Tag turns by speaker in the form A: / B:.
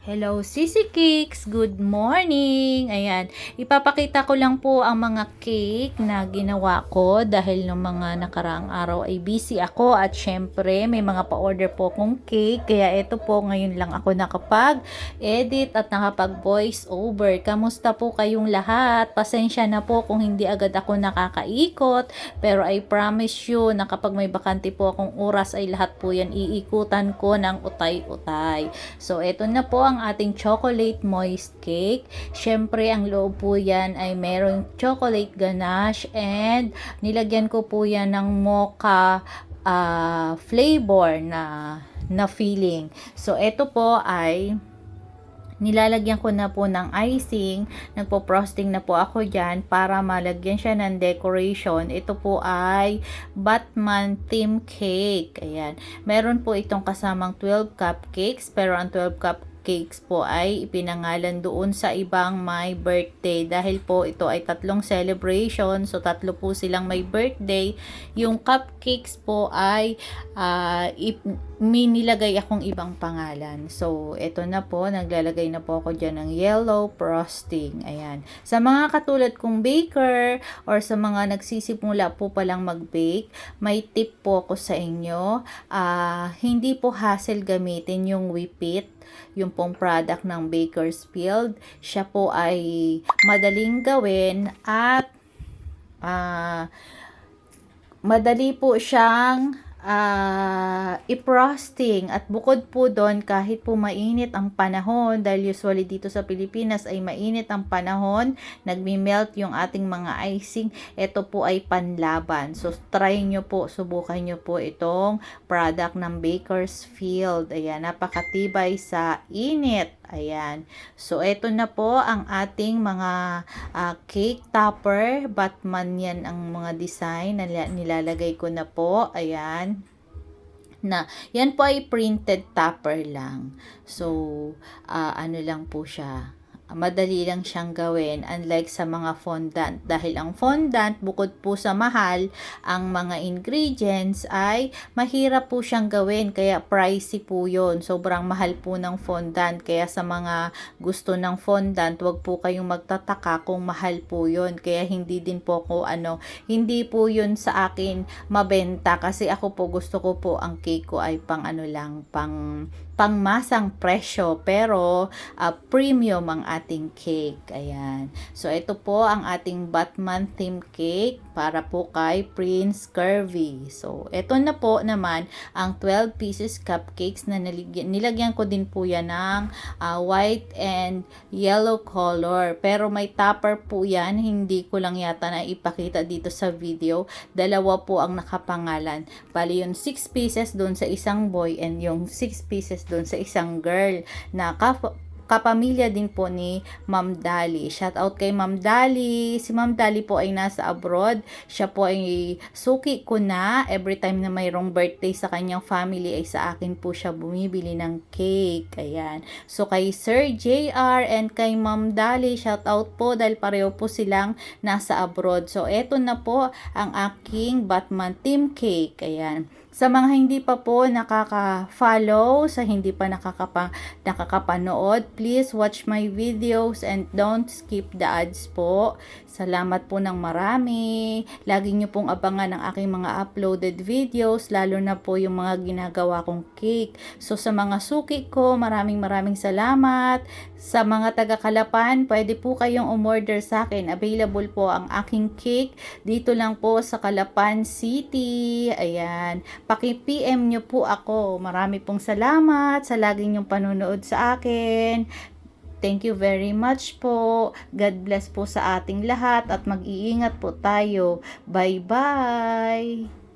A: Hello, Sisi Cakes! Good morning! Ayan, ipapakita ko lang po ang mga cake na ginawa ko dahil nung mga nakaraang araw ay busy ako at syempre may mga pa-order po akong cake. Kaya ito po, ngayon lang ako nakapag-edit at nakapag-voice over. Kamusta po kayong lahat? Pasensya na po kung hindi agad ako nakakaikot, pero I promise you na kapag may bakante po akong oras ay lahat po yan iikutan ko ng utay-utay. So, ito na po ang ating chocolate moist cake. Syempre, ang loob po yan ay merong chocolate ganache and nilagyan ko po yan ng mocha flavor na filling. So, ito po ay nilalagyan ko na po ng icing, nagpo-frosting na po ako dyan para malagyan siya ng decoration. Ito po ay Batman theme cake. Ayan. Meron po itong kasamang 12 cupcakes, pero ang 12 cupcakes po ay ipinangalan doon sa ibang may birthday. Dahil po ito ay tatlong celebration, so tatlo po silang may birthday. Yung cupcakes po ay may nilagay akong ibang pangalan. So, ito na po, naglalagay na po ako dyan ng yellow frosting. Ayan. Sa mga katulad kong baker or sa mga nagsisimula po palang mag-bake, may tip po ako sa inyo. Hindi po hassle gamitin yung whippet, yung pong product ng Bakersfield. Siya po ay madaling gawin at madali po siyang i-frosting at bukod po doon, kahit po mainit ang panahon, dahil usually dito sa Pilipinas ay mainit ang panahon, nagmi-melt yung ating mga icing, ito po ay panlaban. So try nyo po, subukan nyo po itong product ng Bakersfield. Ayan, napakatibay sa init. Ayan. So, ito na po ang ating mga cake topper. Batman yan ang mga design na nilalagay ko na po. Ayan. Yan po ay printed topper lang. So, ano lang po siya. Madali lang siyang gawin, unlike sa mga fondant, dahil ang fondant bukod po sa mahal, ang mga ingredients ay mahirap po siyang gawin, kaya pricey po yun. Sobrang mahal po ng fondant, kaya sa mga gusto ng fondant, wag po kayong magtataka kung mahal po yun. Kaya hindi din po ako hindi po yun sa akin mabenta, kasi ako po gusto ko po ang cake ko ay pang pangmasang presyo, pero premium ang ating cake. Ayan. So, ito po ang ating Batman theme cake para po kay Prince Curvy. So, ito na po naman ang 12 pieces cupcakes na nilagyan ko din po yan ng white and yellow color. Pero may topper po yan. Hindi ko lang yata na ipakita dito sa video. Dalawa po ang nakapangalan. Bali yung 6 pieces doon sa isang boy and yung 6 pieces doon sa isang girl na kapamilya din po ni Ma'am Dali. Shout out kay Ma'am Dali. Si Ma'am Dali po ay nasa abroad. Siya po ay suki ko na. Every time na mayroong birthday sa kanyang family ay sa akin po siya bumibili ng cake. Ayan. So kay Sir JR and kay Ma'am Dali, shout out po dahil pareho po silang nasa abroad. So eto na po ang aking Batman theme cake. Ayan. Sa mga hindi pa po nakaka-follow, sa hindi pa nakakapanood, please watch my videos and don't skip the ads po. Salamat po ng marami. Lagi nyo pong abangan ang aking mga uploaded videos, lalo na po yung mga ginagawa kong cake. So sa mga suki ko, maraming salamat. Sa mga taga-Kalapan, pwede po kayong umorder sa akin. Available po ang aking cake dito lang po sa Kalapan City. Ayan. Paki-PM nyo po ako. Marami pong salamat sa laging nyong panunood sa akin. Thank you very much po. God bless po sa ating lahat at mag-iingat po tayo. Bye-bye!